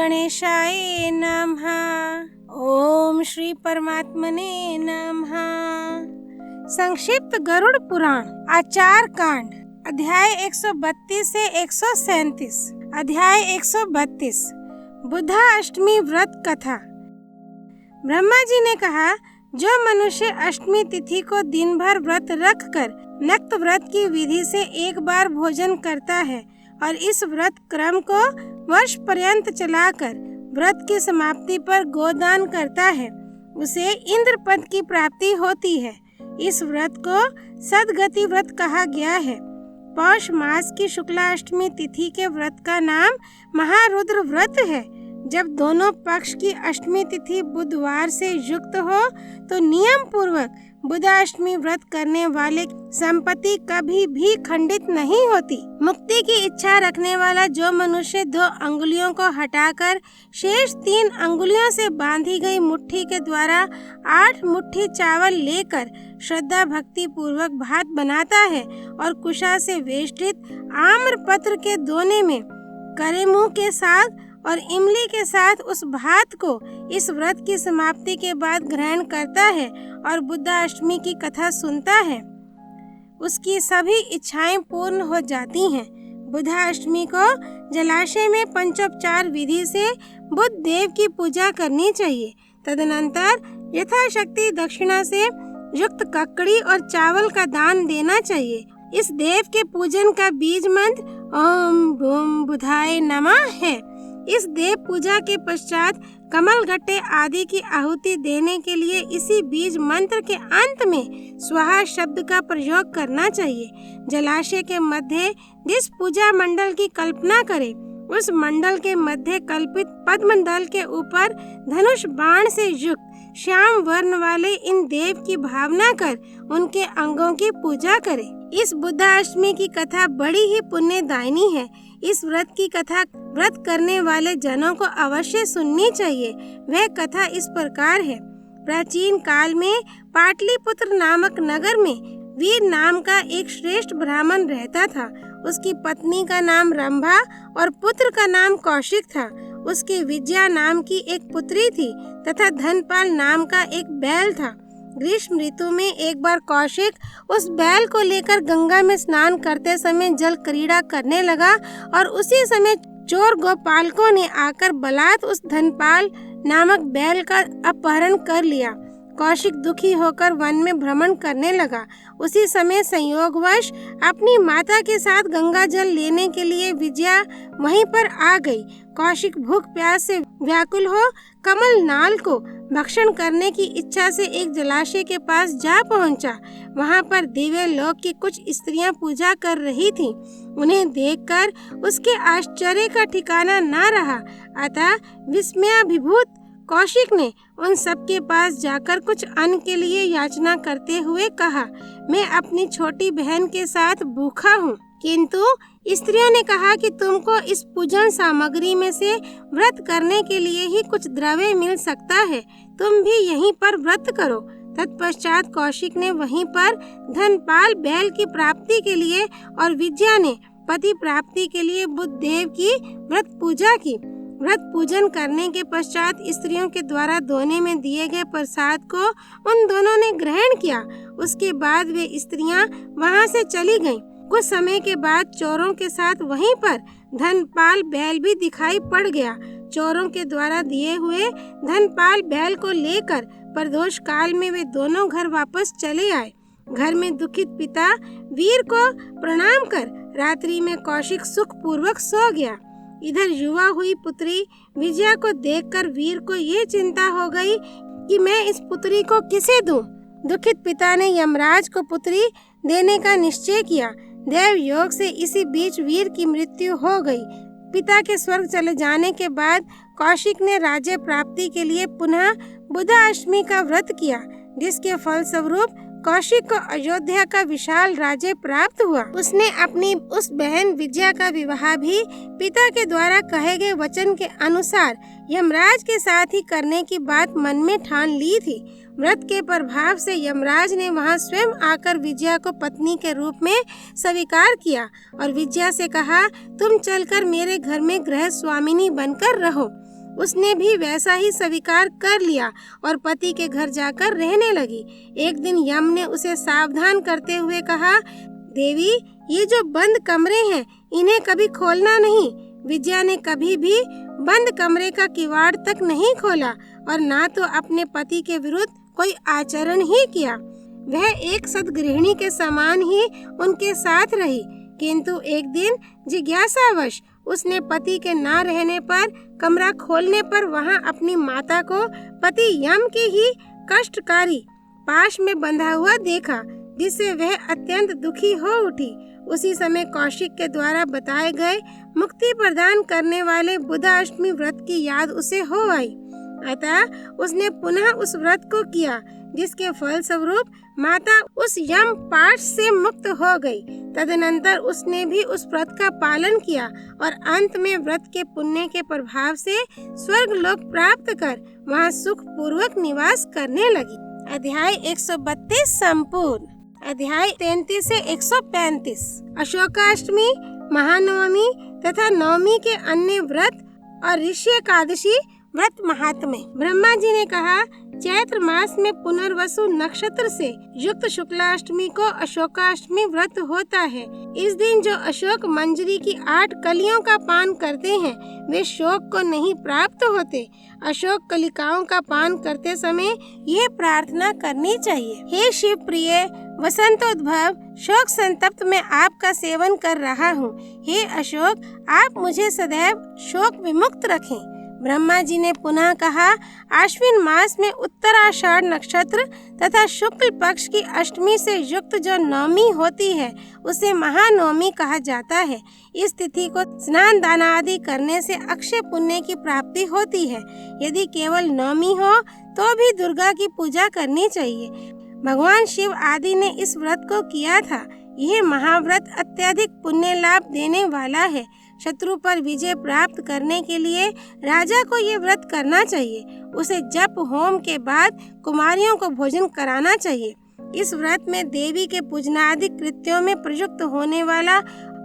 गणेशाय नमः। ओम श्री परमात्मने नमः। संक्षिप्त गरुड़ पुराण आचार कांड अध्याय 132 से 137। अध्याय 132 बुधा अष्टमी व्रत कथा। ब्रह्मा जी ने कहा, जो मनुष्य अष्टमी तिथि को दिन भर व्रत रख कर नक्त व्रत की विधि से एक बार भोजन करता है और इस व्रत क्रम को वर्ष पर्यंत चलाकर व्रत की समाप्ति पर गोदान करता है, उसे इंद्र पद की प्राप्ति होती है। इस व्रत को सदगति व्रत कहा गया है। पौष मास की शुक्ला अष्टमी तिथि के व्रत का नाम महारुद्र व्रत है। जब दोनों पक्ष की अष्टमी तिथि बुधवार से युक्त हो तो नियम पूर्वक बुधाष्टमी व्रत करने वाले संपत्ति कभी भी खंडित नहीं होती। मुक्ति की इच्छा रखने वाला जो मनुष्य 2 अंगुलियों को हटाकर शेष 3 अंगुलियों से बांधी गई मुट्ठी के द्वारा 8 मुट्ठी चावल लेकर श्रद्धा भक्ति पूर्वक भात बनाता है और कुशा से वेष्टित आम्र पत्र के दोने में करे मुंह के साथ और इमली के साथ उस भात को इस व्रत की समाप्ति के बाद ग्रहण करता है और बुधाष्टमी की कथा सुनता है, उसकी सभी इच्छाएं पूर्ण हो जाती हैं। बुधाष्टमी को जलाशय में पंचोपचार विधि से बुध देव की पूजा करनी चाहिए। तदनंतर यथाशक्ति दक्षिणा से युक्त ककड़ी और चावल का दान देना चाहिए। इस देव के पूजन का बीज मंत्र ओम भूम बुधाय नमः है। इस देव पूजा के पश्चात कमल गट्टे आदि की आहुति देने के लिए इसी बीज मंत्र के अंत में स्वाहा शब्द का प्रयोग करना चाहिए। जलाशय के मध्य जिस पूजा मंडल की कल्पना करें, उस मंडल के मध्य कल्पित पद्म दल के ऊपर धनुष बाण से युक्त श्याम वर्ण वाले इन देव की भावना कर उनके अंगों की पूजा करें। इस बुधाष्टमी की कथा बड़ी ही पुण्यदायिनी है। इस व्रत की कथा व्रत करने वाले जनों को अवश्य सुननी चाहिए। वह कथा इस प्रकार है। प्राचीन काल में पाटलिपुत्र नामक नगर में वीर नाम का एक श्रेष्ठ ब्राह्मण रहता था। उसकी पत्नी का नाम रंभा और पुत्र का नाम कौशिक था। उसकी विद्या नाम की एक पुत्री थी तथा धनपाल नाम का एक बैल था। ग्रीष्म ऋतु में एक बार कौशिक उस बैल को लेकर गंगा में स्नान करते समय जल क्रीड़ा करने लगा और उसी समय चोर गोपालकों ने आकर बलात् उस धनपाल नामक बैल का अपहरण कर लिया। कौशिक दुखी होकर वन में भ्रमण करने लगा। उसी समय संयोगवश अपनी माता के साथ गंगा जल लेने के लिए विजया वहीं पर आ गई। कौशिक भूख प्यास से व्याकुल हो कमल नाल को भक्षण करने की इच्छा से एक जलाशय के पास जा पहुंचा। वहां पर दिव्य लोक की कुछ स्त्रियां पूजा कर रही थीं। उन्हें देखकर उसके आश्चर्य का ठिकाना न रहा। अतः विस्मयाभिभूत कौशिक ने उन सब के पास जाकर कुछ अन्न के लिए याचना करते हुए कहा, मैं अपनी छोटी बहन के साथ भूखा हूँ। किंतु स्त्रियों ने कहा कि तुमको इस पूजन सामग्री में से व्रत करने के लिए ही कुछ द्रव्य मिल सकता है, तुम भी यहीं पर व्रत करो। तत्पश्चात कौशिक ने वहीं पर धनपाल बैल की प्राप्ति के लिए और विद्या ने पति प्राप्ति के लिए बुध देव की व्रत पूजा की। व्रत पूजन करने के पश्चात स्त्रियों के द्वारा दोने में दिए गए प्रसाद को उन दोनों ने ग्रहण किया। उसके बाद वे स्त्रियां वहां से चली गईं। कुछ समय के बाद चोरों के साथ वहीं पर धनपाल बैल भी दिखाई पड़ गया। चोरों के द्वारा दिए हुए धनपाल बैल को लेकर प्रदोष काल में वे दोनों घर वापस चले आए। घर में दुखित पिता वीर को प्रणाम कर रात्रि में कौशिक सुख पूर्वक सो गया। इधर युवा हुई पुत्री विजया को देखकर वीर को ये चिंता हो गई कि मैं इस पुत्री को किसे दूं। दुखित पिता ने यमराज को पुत्री देने का निश्चय किया। देव योग से इसी बीच वीर की मृत्यु हो गई। पिता के स्वर्ग चले जाने के बाद कौशिक ने राज्य प्राप्ति के लिए पुनः बुधाष्टमी का व्रत किया, जिसके फलस्वरूप कौशिक को अयोध्या का विशाल राज्य प्राप्त हुआ। उसने अपनी उस बहन विजया का विवाह भी पिता के द्वारा कहे गए वचन के अनुसार यमराज के साथ ही करने की बात मन में ठान ली थी। व्रत के प्रभाव से यमराज ने वहां स्वयं आकर विजया को पत्नी के रूप में स्वीकार किया और विजया से कहा, तुम चलकर मेरे घर में गृह स्वामिनी बनकर रहो। उसने भी वैसा ही स्वीकार कर लिया और पति के घर जाकर रहने लगी। एक दिन यम ने उसे सावधान करते हुए कहा, देवी, ये जो बंद कमरे हैं इन्हें कभी खोलना नहीं। विजया ने कभी भी बंद कमरे का किवाड़ तक नहीं खोला और ना तो अपने पति के विरुद्ध कोई आचरण ही किया। वह एक सद्गृहिणी के समान ही उनके साथ रही, किंतु एक दिन जिज्ञासावश उसने पति के ना रहने पर कमरा खोलने पर वहां अपनी माता को पति यम के ही कष्टकारी पाश में बंधा हुआ देखा, जिससे वह अत्यंत दुखी हो उठी। उसी समय कौशिक के द्वारा बताए गए मुक्ति प्रदान करने वाले बुधाष्टमी व्रत की याद उसे हो आई। अतः उसने पुनः उस व्रत को किया, जिसके फल स्वरूप माता उस यम पाश से मुक्त हो गई। तदनंतर उसने भी उस व्रत का पालन किया और अंत में व्रत के पुण्य के प्रभाव से स्वर्ग लोक प्राप्त कर वहां सुख पूर्वक निवास करने लगी। अध्याय 132 संपूर्ण। अध्याय 33 से 135। अशोकाष्टमी, महानवमी तथा नवमी के अन्य व्रत और ऋषि एकादशी व्रत महात्म्य। ब्रह्मा जी ने कहा, चैत्र मास में पुनर्वसु नक्षत्र से युक्त शुक्लाष्टमी को अशोकाष्टमी व्रत होता है। इस दिन जो अशोक मंजरी की 8 कलियों का पान करते हैं वे शोक को नहीं प्राप्त होते। अशोक कलिकाओं का पान करते समय ये प्रार्थना करनी चाहिए, हे शिव प्रिय वसंतोद्भव, शोक संतप्त मैं आपका सेवन कर रहा हूँ। हे अशोक, आप मुझे सदैव शोक विमुक्त रखें। ब्रह्मा जी ने पुनः कहा, आश्विन मास में उत्तराषाढ़ नक्षत्र तथा शुक्ल पक्ष की अष्टमी से युक्त जो नवमी होती है उसे महानवमी कहा जाता है। इस तिथि को स्नान दान आदि करने से अक्षय पुण्य की प्राप्ति होती है। यदि केवल नवमी हो तो भी दुर्गा की पूजा करनी चाहिए। भगवान शिव आदि ने इस व्रत को किया था। यह महाव्रत अत्यधिक पुण्य लाभ देने वाला है। शत्रु पर विजय प्राप्त करने के लिए राजा को ये व्रत करना चाहिए। उसे जप होम के बाद कुमारियों को भोजन कराना चाहिए। इस व्रत में देवी के पूजनादि कृत्यों में प्रयुक्त होने वाला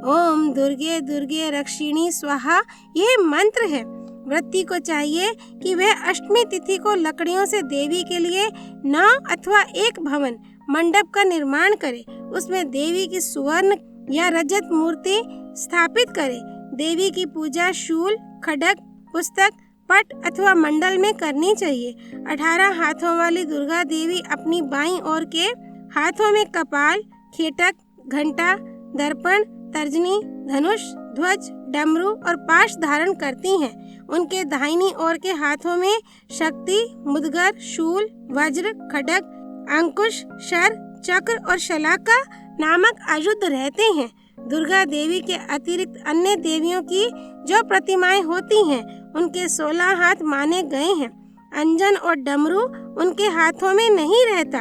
ओम दुर्गे दुर्गे रक्षिणी स्वाहा यह मंत्र है। व्रती को चाहिए कि वह अष्टमी तिथि को लकड़ियों से देवी के लिए 9 अथवा 1 भवन मंडप का निर्माण करे। उसमें देवी की सुवर्ण या रजत मूर्ति स्थापित करे। देवी की पूजा शूल, खड्ग, पुस्तक, पट अथवा मंडल में करनी चाहिए। 18 हाथों वाली दुर्गा देवी अपनी बाईं ओर के हाथों में कपाल, खेटक, घंटा, दर्पण, तर्जनी, धनुष, ध्वज, डमरू और पाश धारण करती हैं। उनके दाहिनी ओर के हाथों में शक्ति, मुदगर, शूल, वज्र, खड्ग, अंकुश, शर, चक्र और शलाका नामक आयुध रहते हैं। दुर्गा देवी के अतिरिक्त अन्य देवियों की जो प्रतिमाएं होती हैं उनके 16 हाथ माने गए हैं। अंजन और डमरू उनके हाथों में नहीं रहता।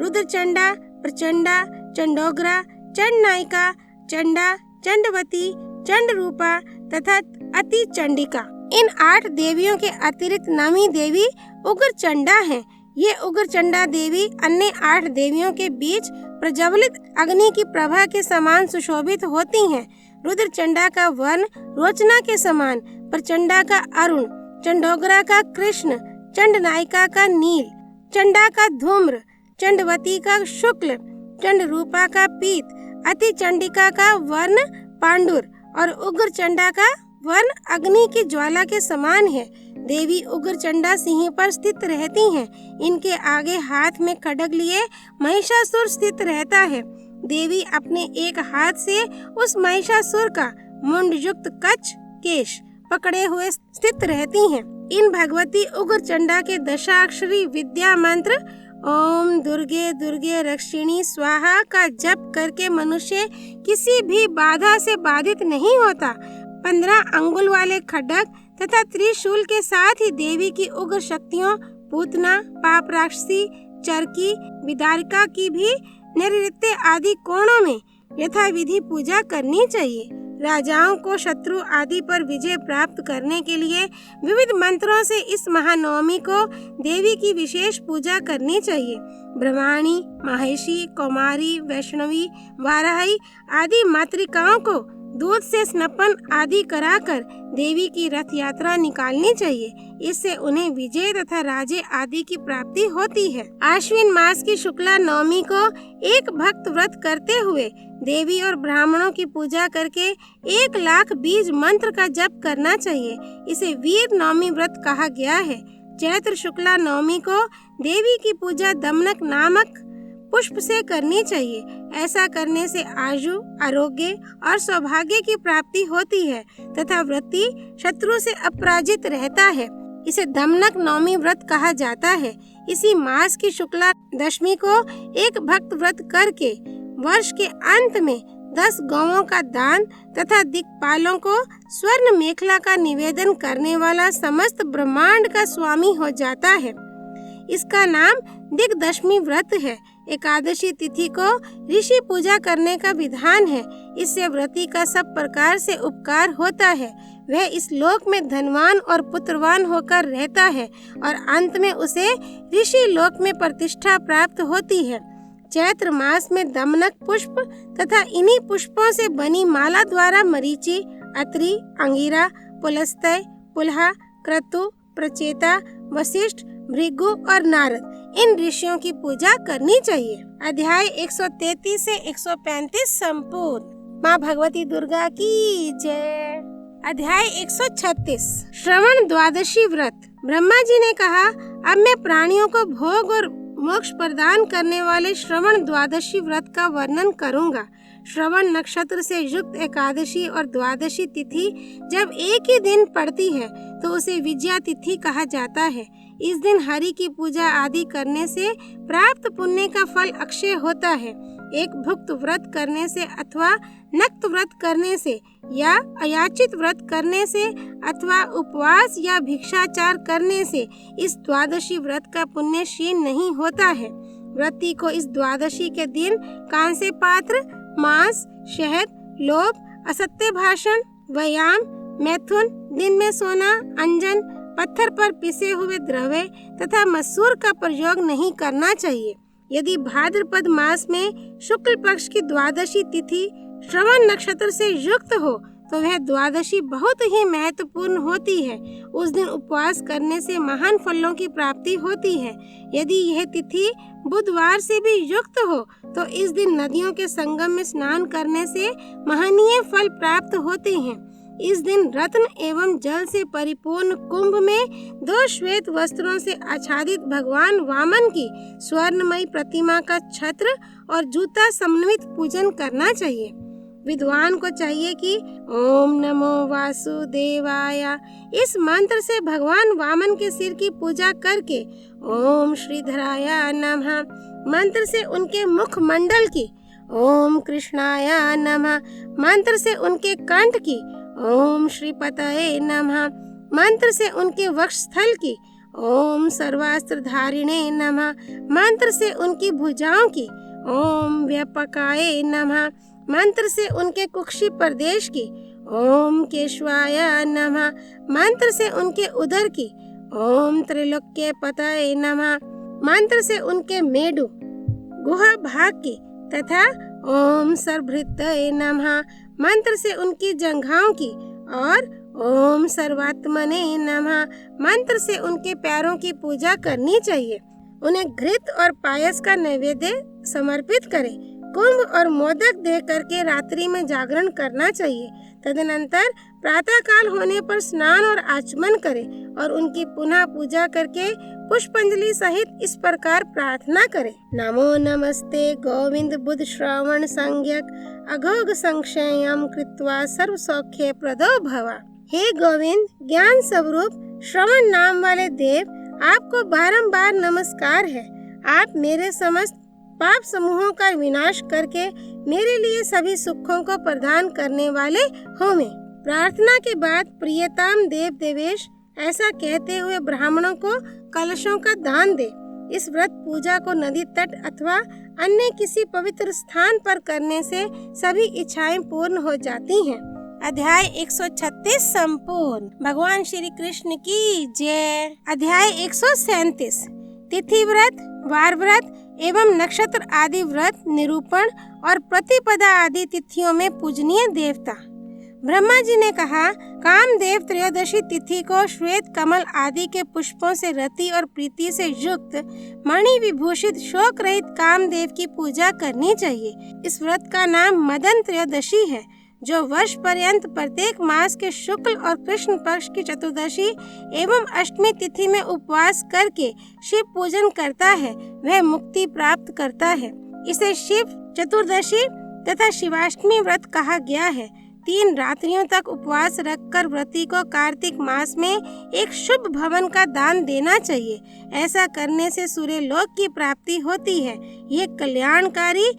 रुद्रचंडा, प्रचंडा, चंडोग्रा, चंडनायिका, चंडा, चंडवती, चंडरूपा तथा अति चंडिका, इन 8 देवियों के अतिरिक्त नवी देवी उग्रचंडा है। ये उग्रचंडा देवी अन्य 8 देवियों के बीच प्रज्वलित अग्नि की प्रभा के समान सुशोभित होती हैं। रुद्रचंडा का वर्ण रोचना के समान, प्रचंडा का अरुण, चंडोग्रा का कृष्ण, चंडनायिका का नील, चंडा का धूम्र, चंडवती का शुक्ल, चंडरूपा का पीत, अति चंडिका का वर्ण पांडुर और उग्रचंडा का वर्ण अग्नि की ज्वाला के समान है। देवी उग्रचंडा सिंह पर स्थित रहती हैं। इनके आगे हाथ में खड्ग लिए महिषासुर स्थित रहता है। देवी अपने एक हाथ से उस महिषासुर का मुंड युक्त कच्छ केश पकड़े हुए स्थित रहती हैं। इन भगवती उग्रचंडा के दशाक्षरी विद्या मंत्र ओम दुर्गे दुर्गे रक्षिणी स्वाहा का जप करके मनुष्य किसी भी बाधा से बाधित नहीं होता। 15 अंगुल वाले खड्ग तथा त्रिशूल के साथ ही देवी की उग्र शक्तियों पूतना, पाप राक्षसी, चरकी, विदारिका की भी नैऋत्य आदि कोणों में यथा विधि पूजा करनी चाहिए। राजाओं को शत्रु आदि पर विजय प्राप्त करने के लिए विविध मंत्रों से इस महानवमी को देवी की विशेष पूजा करनी चाहिए। ब्रह्माणी, माहेशी, कौमारी, वैष्णवी, वाराही आदि मातृकाओं को दूध से स्नान आदि कराकर देवी की रथ यात्रा निकालनी चाहिए। इससे उन्हें विजय तथा राज्य आदि की प्राप्ति होती है। आश्विन मास की शुक्ला नवमी को एक भक्त व्रत करते हुए देवी और ब्राह्मणों की पूजा करके 1,00,000 बीज मंत्र का जप करना चाहिए। इसे वीर नवमी व्रत कहा गया है। चैत्र शुक्ला नवमी को देवी की पूजा दमनक नामक पुष्प से करनी चाहिए। ऐसा करने से आयु, आरोग्य और सौभाग्य की प्राप्ति होती है तथा व्रती शत्रु से अपराजित रहता है। इसे दमनक नवमी व्रत कहा जाता है। इसी मास की शुक्ला दशमी को एक भक्त व्रत करके वर्ष के अंत में 10 गौओं का दान तथा दिक्पालों को स्वर्ण मेखला का निवेदन करने वाला समस्त ब्रह्मांड का स्वामी हो जाता है। इसका नाम दिग्दशमी व्रत है। एकादशी तिथि को ऋषि पूजा करने का विधान है। इससे व्रती का सब प्रकार से उपकार होता है। वह इस लोक में धनवान और पुत्रवान होकर रहता है और अंत में उसे ऋषि लोक में प्रतिष्ठा प्राप्त होती है। चैत्र मास में दमनक पुष्प तथा इन्हीं पुष्पों से बनी माला द्वारा मरीचि, अत्रि, अंगिरा, पुलस्त्य, पुलहा, क्रतु, प्रचेता, वशिष्ठ, भृगु और नारद इन ऋषियों की पूजा करनी चाहिए। अध्याय 133 से 135 संपूर्ण। माँ भगवती दुर्गा की जय। अध्याय 136 श्रवण द्वादशी व्रत। ब्रह्मा जी ने कहा, अब मैं प्राणियों को भोग और मोक्ष प्रदान करने वाले श्रवण द्वादशी व्रत का वर्णन करूंगा। श्रवण नक्षत्र से युक्त एकादशी और द्वादशी तिथि जब एक ही दिन पड़ती है तो उसे विजया तिथि कहा जाता है। इस दिन हरि की पूजा आदि करने से प्राप्त पुण्य का फल अक्षय होता है। एक भुक्त व्रत करने से अथवा नक्त व्रत करने से या अयाचित व्रत करने से अथवा उपवास या भिक्षाचार करने से इस द्वादशी व्रत का पुण्य क्षीण नहीं होता है। व्रती को इस द्वादशी के दिन कांस्य पात्र, मांस, शहद, लोभ, असत्य भाषण, व्यायाम, मैथुन, दिन में सोना, अंजन, पत्थर पर पिसे हुए द्रव्य तथा मसूर का प्रयोग नहीं करना चाहिए। यदि भाद्रपद मास में शुक्ल पक्ष की द्वादशी तिथि श्रवण नक्षत्र से युक्त हो तो वह द्वादशी बहुत ही महत्वपूर्ण होती है। उस दिन उपवास करने से महान फलों की प्राप्ति होती है। यदि यह तिथि बुधवार से भी युक्त हो तो इस दिन नदियों के संगम में स्नान करने से महनीय फल प्राप्त होते हैं। इस दिन रत्न एवं जल से परिपूर्ण कुंभ में 2 श्वेत वस्त्रों से आच्छादित भगवान वामन की स्वर्णमयी प्रतिमा का छत्र और जूता समन्वित पूजन करना चाहिए। विद्वान को चाहिए कि ओम नमो वासुदेवाय इस मंत्र से भगवान वामन के सिर की पूजा करके ओम श्रीधराय नमः मंत्र से उनके मुख मंडल की, ओम कृष्णाय नमः मंत्र से उनके कंठ की, ओम श्रीपतये नमः मंत्र से उनके वक्षस्थल की, ओम सर्वास्त्रधारिणे नमः मंत्र से उनकी भुजाओं की, ओम व्यापकाय नमः मंत्र से उनके कुक्षी प्रदेश की, ओम केशवाय नमः मंत्र से उनके उदर की, ओम त्रैलोक्य पतये नमः मंत्र से उनके मेडु गुहा भाग की तथा ओम सर्वभृतये नमः मंत्र से उनकी जंघाओं की और ओम सर्वात्मने नमः मंत्र से उनके पैरों की पूजा करनी चाहिए। उन्हें घृत और पायस का नैवेद्य समर्पित करें। कुंभ और मोदक दे करके रात्रि में जागरण करना चाहिए। तदनंतर प्रातः काल होने पर स्नान और आचमन करें और उनकी पुनः पूजा करके पुष्पांजलि सहित इस प्रकार प्रार्थना करें। नमो नमस्ते गोविंद बुध श्रवण संज्ञक अघोग संक्षयम कृत्वा सर्व सौख्य प्रदो भवा। हे गोविंद ज्ञान स्वरूप श्रवण नाम वाले देव, आपको बारंबार नमस्कार है। आप मेरे समस्त पाप समूहों का विनाश करके मेरे लिए सभी सुखों को प्रदान करने वाले होवे। प्रार्थना के बाद प्रियतम देव देवेश ऐसा कहते हुए ब्राह्मणों को कलशों का दान दे। इस व्रत पूजा को नदी तट अथवा अन्य किसी पवित्र स्थान पर करने से सभी इच्छाएं पूर्ण हो जाती हैं। अध्याय 136 संपूर्ण। भगवान श्री कृष्ण की जय। अध्याय 137 तिथि व्रत, वार व्रत एवं नक्षत्र आदि व्रत निरूपण और प्रतिपदा आदि तिथियों में पूजनीय देवता। ब्रह्मा जी ने कहा, कामदेव त्रयोदशी तिथि को श्वेत कमल आदि के पुष्पों से रति और प्रीति से युक्त मणि विभूषित शोक रहित कामदेव की पूजा करनी चाहिए। इस व्रत का नाम मदन त्रयोदशी है, जो वर्ष पर्यंत प्रत्येक मास के शुक्ल और कृष्ण पक्ष की चतुर्दशी एवं अष्टमी तिथि में उपवास करके शिव पूजन करता है, वह मुक्ति प्राप्त करता है। इसे शिव चतुर्दशी तथा शिवाष्टमी व्रत कहा गया है। 3 रात्रियों तक उपवास रखकर व्रती को कार्तिक मास में एक शुभ भवन का दान देना चाहिए। ऐसा करने से सूर्य लोक की प्राप्ति होती है। ये कल्याणकारी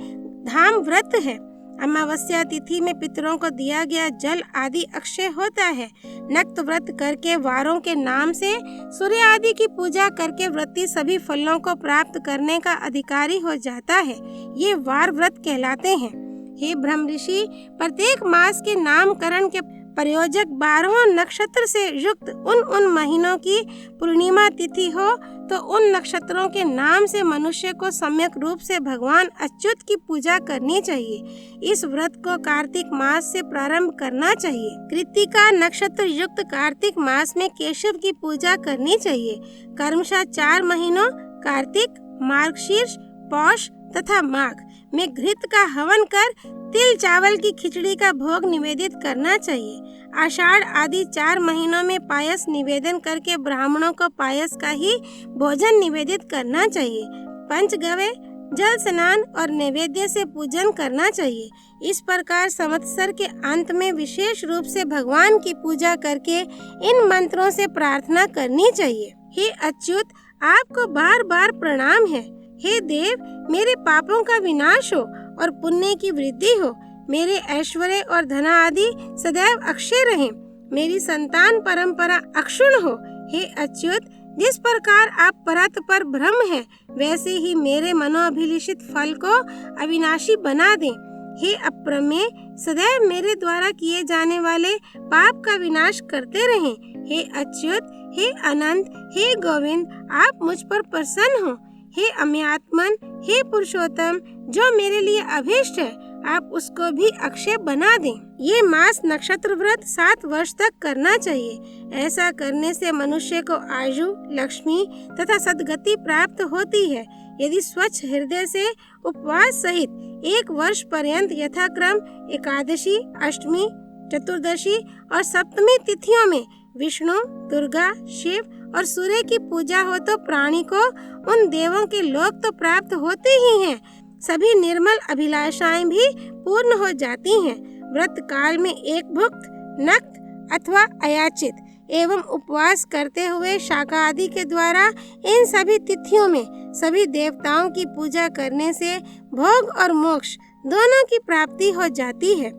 धाम व्रत है। अमावस्या तिथि में पितरों को दिया गया जल आदि अक्षय होता है। नक्त व्रत करके वारों के नाम से सूर्य आदि की पूजा करके व्रती सभी फलों को प्राप्त करने का अधिकारी हो जाता है। ये वार व्रत कहलाते हैं। हे ब्रह्म ऋषि, प्रत्येक मास के नामकरण के प्रयोजक 12 नक्षत्र से युक्त उन महीनों की पूर्णिमा तिथि हो तो उन नक्षत्रों के नाम से मनुष्य को सम्यक रूप से भगवान अच्युत की पूजा करनी चाहिए। इस व्रत को कार्तिक मास से प्रारंभ करना चाहिए। कृत्तिका नक्षत्र युक्त कार्तिक मास में केशव की पूजा करनी चाहिए। कर्मशः 4 महीनों कार्तिक, मार्गशीर्ष, पौष तथा माघ में घृत का हवन कर तिल चावल की खिचड़ी का भोग निवेदित करना चाहिए। आषाढ़ आदि 4 महीनों में पायस निवेदन करके ब्राह्मणों को पायस का ही भोजन निवेदित करना चाहिए। पंचगव्य जल स्नान और नैवेद्य से पूजन करना चाहिए। इस प्रकार संवत्सर के अंत में विशेष रूप से भगवान की पूजा करके इन मंत्रों से प्रार्थना करनी चाहिए। हे अच्युत, आपको बार बार प्रणाम है। हे देव, मेरे पापों का विनाश हो और पुण्य की वृद्धि हो। मेरे ऐश्वर्य और धन आदि सदैव अक्षय रहें। मेरी संतान परंपरा अक्षुण्ण हो। हे अच्युत, जिस प्रकार आप परत पर ब्रह्म हैं, वैसे ही मेरे मनोअभिलिषित फल को अविनाशी बना दें। हे अप्रमेय, सदैव मेरे द्वारा किए जाने वाले पाप का विनाश करते रहें। हे अच्युत, हे अनंत, हे गोविंद, आप मुझ पर प्रसन्न हो। हे अम्यात्मन, हे पुरुषोत्तम, जो मेरे लिए अभीष्ट है, आप उसको भी अक्षय बना दें। ये मास नक्षत्र व्रत 7 वर्ष तक करना चाहिए। ऐसा करने से मनुष्य को आयु, लक्ष्मी तथा सद्गति प्राप्त होती है। यदि स्वच्छ हृदय से उपवास सहित 1 वर्ष पर्यंत यथाक्रम एकादशी, अष्टमी, चतुर्दशी और सप्तमी तिथियों में विष्णु, दुर्गा, शिव और सूर्य की पूजा हो तो प्राणी को उन देवों के लोक तो प्राप्त होते ही हैं, सभी निर्मल अभिलाषाएं भी पूर्ण हो जाती हैं। व्रत काल में एक भुक्त, नक्त अथवा अयाचित एवं उपवास करते हुए शाका आदि के द्वारा इन सभी तिथियों में सभी देवताओं की पूजा करने से भोग और मोक्ष दोनों की प्राप्ति हो जाती है।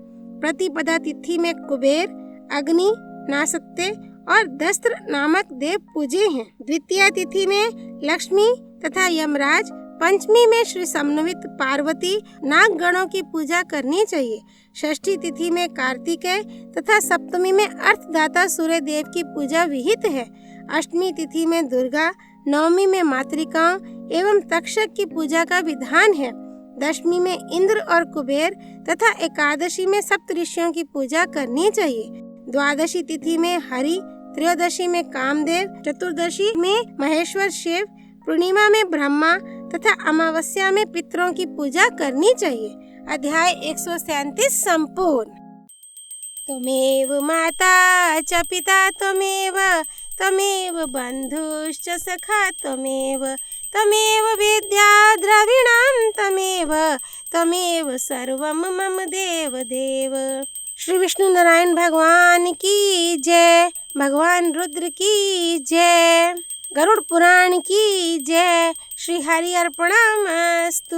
प्रतिपदा तिथि में कुबेर, अग्नि, नासत्य और दस्त्र नामक देव पूजे हैं। द्वितीय तिथि में लक्ष्मी तथा यमराज, पंचमी में श्री समन्वित पार्वती, नाग गणों की पूजा करनी चाहिए। षष्ठी तिथि में कार्तिकेय तथा सप्तमी में अर्थदाता सूर्य देव की पूजा विहित है। अष्टमी तिथि में दुर्गा, नवमी में मातृकाओं एवं तक्षक की पूजा का विधान है। दशमी में इंद्र और कुबेर तथा एकादशी में सप्तऋषियों की पूजा करनी चाहिए। द्वादशी तिथि में हरि, त्रयोदशी में कामदेव, चतुर्दशी में महेश्वर शिव, पूर्णिमा में ब्रह्मा तथा अमावस्या में पितरों की पूजा करनी चाहिए। अध्याय 137 संपूर्ण। त्वमेव माता च पिता त्वमेव, त्वमेव बन्धुश्च सखा त्वमेव, त्वमेव विद्या द्रविणां त्वमेव, त्वमेव सर्वं मम देव देव। श्री विष्णु नारायण भगवान की जय। भगवान रुद्र की जय। गरुड़ पुराण की जय। श्री हरि अर्पणमस्तु।